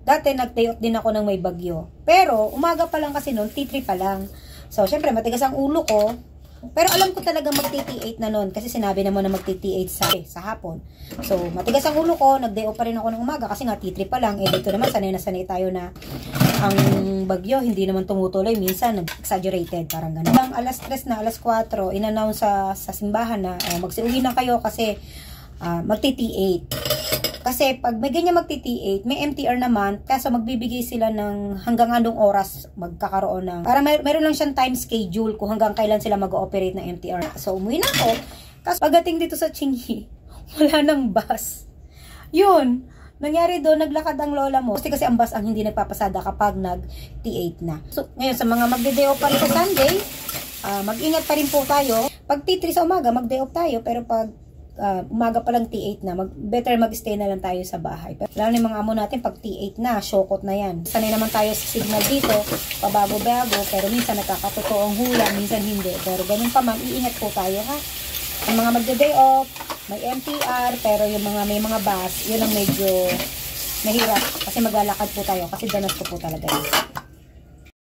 Dati nag-day off din ako ng may bagyo. Pero umaga pa lang kasi noon, T3 pa lang. So syempre matigas ang ulo ko. Pero alam ko talaga mag-T8 na noon kasi sinabi naman na mag-T8 sa hapon. So matigas ang ulo ko, nag-day off pa rin ako ng umaga kasi nga T3 pa lang. Eh dito naman sanay na sanay tayo na ang bagyo hindi naman tumutuloy, minsan nag-exaggerated, parang gano'n. Alas 3 na, alas 4, in-announce sa simbahan na magsiuwi na kayo kasi magti-T8. Kasi pag may ganyan magti-T8, may MTR naman, kaso magbibigay sila ng hanggang anong oras magkakaroon ng, para meron lang siyang time schedule kung hanggang kailan sila mag-ooperate ng MTR. So umuwi na ako, kasi pagdating dito sa Chingy, wala nang bus. Yun, nangyari doon, naglakad ang lola mo. Kasi ang bus ang hindi nagpapasada kapag nag-T8 na. So ngayon sa mga magde-day off pa rin sa Sunday, mag-ingat pa rin po tayo. Pag T3 sa umaga, mag-day off tayo, pero pag umaga pa lang T8 na, better mag-stay na lang tayo sa bahay. Pero lalo na yung mga amo natin, pag T8 na, syokot na yan. Sanay naman tayo sa signal dito, pabago-bago, pero minsan nakakatotoong hula, minsan hindi. Pero ganun pa man, iingat po tayo ha. Ang mga magde-day off, may MTR, pero yung mga may mga bus, yun ang medyo mahirap kasi maglalakad po tayo kasi danas ko po talaga yun.